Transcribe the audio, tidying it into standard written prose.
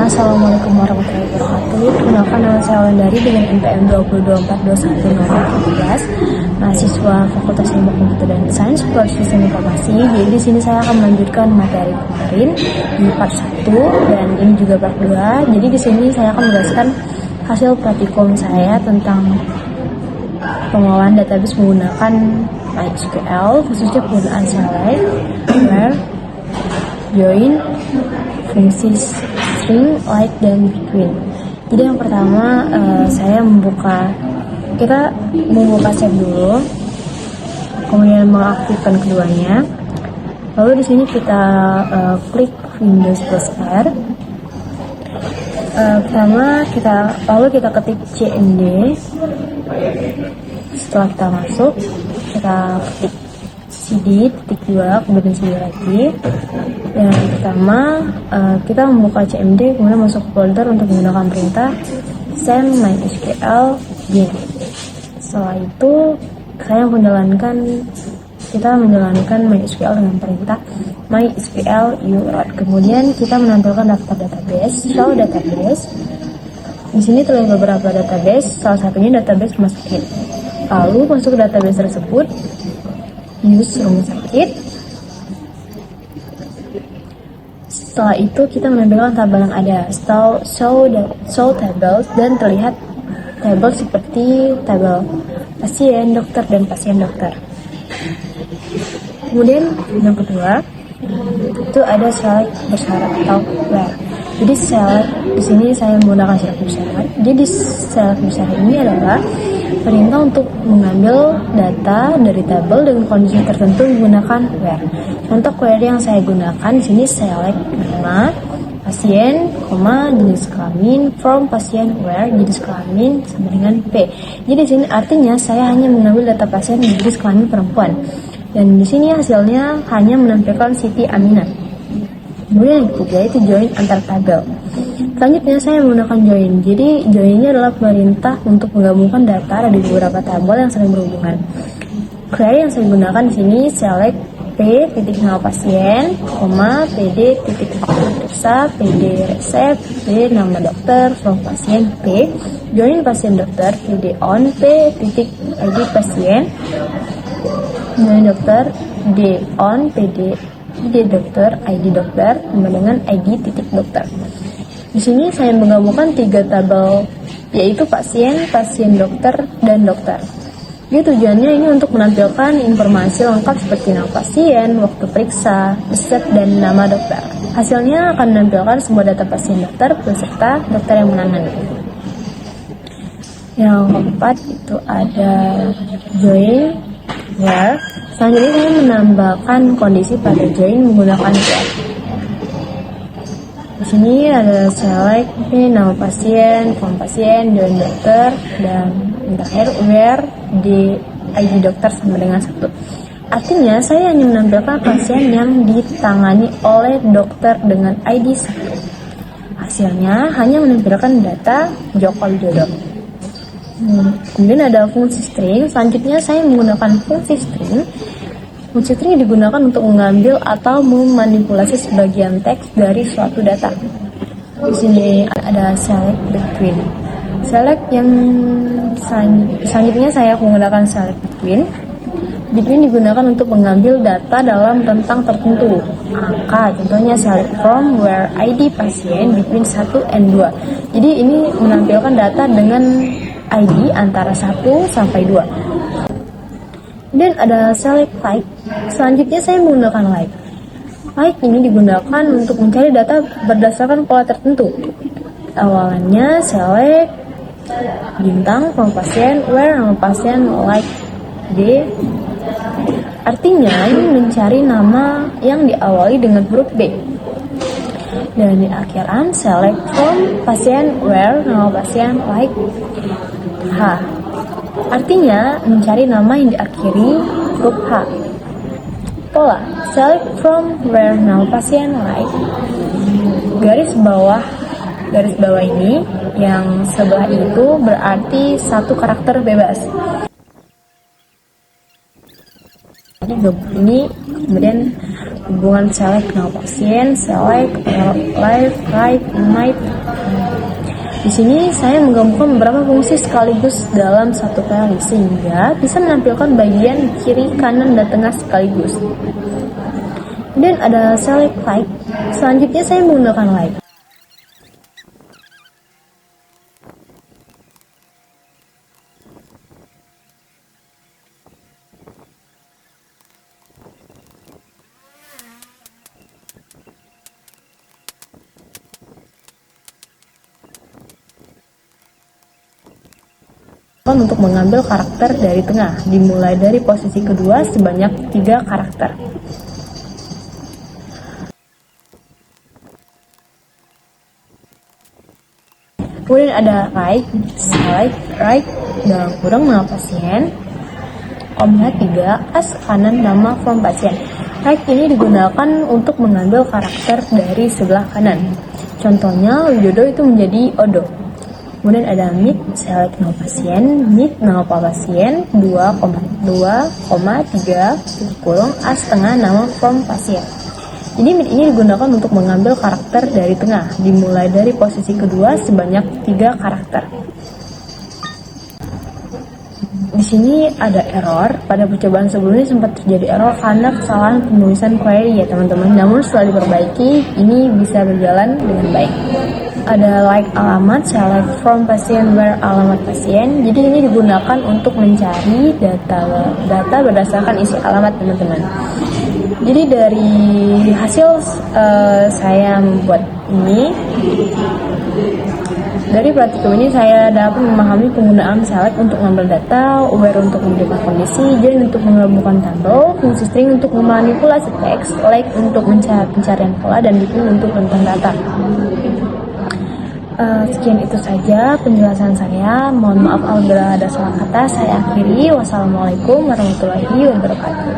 Assalamualaikum warahmatullahi wabarakatuh. Perkenalkan, nama saya Wulandari dengan NPM 20242113, mahasiswa Fakultas Ilmu Komputer dan Sains Prodi Sistem Informasi. Jadi di sini saya akan melanjutkan materi kemarin di part 1 dan ini juga part 2. Jadi di sini saya akan menjelaskan hasil praktikum saya tentang pengelolaan database menggunakan MySQL, khususnya penggunaan select, where, join, fungsi string, like, dan between. Jadi yang pertama kita membuka chat dulu, kemudian mengaktifkan keduanya. Lalu di sini kita klik Windows plus R. Lalu kita ketik cmd. Setelah kita masuk, kita ketik cd _2, kemudian cd lagi. Yang pertama, kita membuka cmd, kemudian masuk ke folder untuk menggunakan perintah send mysql bin. Setelah itu kita menjalankan MySQL dengan perintah mysql uroot. Kemudian kita menampilkan daftar database, show database. Di sini terlihat beberapa database, salah satunya database rumah sakit. Lalu masuk ke database tersebut, use rumah sakit. Setelah itu kita menampilkan tabel yang ada, show tables, dan terlihat tabel seperti tabel pasien dokter dan pasien dokter. Kemudian yang kedua itu ada select bersyarat atau where. Jadi select di sini saya menggunakan syarat bersyarat. Jadi select bersyarat ini adalah perintah untuk mengambil data dari tabel dengan kondisi tertentu menggunakan where. Contoh query yang saya gunakan di sini select nama pasien, jenis kelamin, from pasien, where, jenis kelamin sama dengan P. Jadi di sini artinya saya hanya mengambil data pasien jenis kelamin perempuan. Dan di sini hasilnya hanya menampilkan Siti Aminah. Kemudian yang ketiga itu join antar tabel. Selanjutnya saya menggunakan join. Jadi joinnya adalah perintah untuk menggabungkan data dari beberapa tabel yang saling berhubungan. Query yang saya gunakan di sini select P titik nama pasien, PD titik periksa, PD resep, P nama dokter, from pasien P, join pasien dokter, PD on P titik ID pasien, join dokter, D on PD dokter, ID dokter, sama dengan ID titik dokter. Di sini saya menggabungkan 3 tabel, yaitu pasien, pasien dokter, dan dokter. Jadi tujuannya ini untuk menampilkan informasi lengkap seperti nama pasien, waktu periksa, resep, dan nama dokter. Hasilnya akan menampilkan semua data pasien dokter beserta dokter yang menangani. Yang keempat itu ada join, where. Selanjutnya saya menambahkan kondisi pada join menggunakan where. Di sini ada select nama pasien, form pasien, join dokter, dan terakhir where di ID dokter sama dengan 1. Artinya saya hanya menampilkan pasien yang ditangani oleh dokter dengan ID 1. Hasilnya hanya menampilkan data Joko Widodo. Kemudian ada fungsi string. Selanjutnya saya menggunakan fungsi string. Fungsi string digunakan untuk mengambil atau memanipulasi sebagian teks dari suatu data. Di sini ada select between. Select yang selanjutnya saya menggunakan select between. Between digunakan untuk mengambil data dalam rentang tertentu. Angka, contohnya select from where ID pasien between 1 and 2. Jadi ini menampilkan data dengan ID antara 1 sampai 2. Dan ada select like. Selanjutnya saya menggunakan like. Like ini digunakan untuk mencari data berdasarkan pola tertentu. Awalannya select bintang from pasien, where nama pasien, like B. Artinya ini mencari nama yang diawali dengan huruf B. Dan di akhiran select from pasien, where nama pasien, like H. Artinya mencari nama yang diakhiri huruf H. Pola select from where nama pasien, like. Garis bawah ini yang sebelah itu berarti 1 karakter bebas. Jadi gabung ini kemudian hubungan select nama pasien, select live, right, might. Di sini saya menggabungkan beberapa fungsi sekaligus dalam satu kali sehingga bisa menampilkan bagian kiri, kanan, dan tengah sekaligus. Kemudian ada select like. Selanjutnya saya menggunakan like. Untuk mengambil karakter dari tengah, dimulai dari posisi kedua sebanyak 3 karakter. Kemudian ada right, select, right, dalam kurung nama pasien, 3, as kanan nama form pasien. Right ini digunakan untuk mengambil karakter dari sebelah kanan. Contohnya, Widodo itu menjadi Odo. Kemudian ada mid, select nama pasien, mid nama pasien, 2,3 kurung as tengah nama form pasien. Jadi mid ini digunakan untuk mengambil karakter dari tengah, dimulai dari posisi kedua sebanyak 3 karakter. Di sini ada error. Pada percobaan sebelumnya sempat terjadi error karena kesalahan penulisan query ya teman-teman. Namun setelah diperbaiki, ini bisa berjalan dengan baik. Ada like alamat, select from pasien where alamat pasien. Jadi ini digunakan untuk mencari data berdasarkan isi alamat teman-teman. Jadi dari hasil saya membuat ini, dari praktikum ini saya dapat memahami penggunaan select untuk mengambil data, where untuk memberikan kondisi, join untuk menggabungkan tabel, fungsi string untuk memanipulasi teks, like untuk pencarian pola, dan dipin untuk tentang data. Sekian itu saja penjelasan saya. Mohon maaf apabila ada salah kata. Saya akhiri. Wassalamualaikum warahmatullahi wabarakatuh.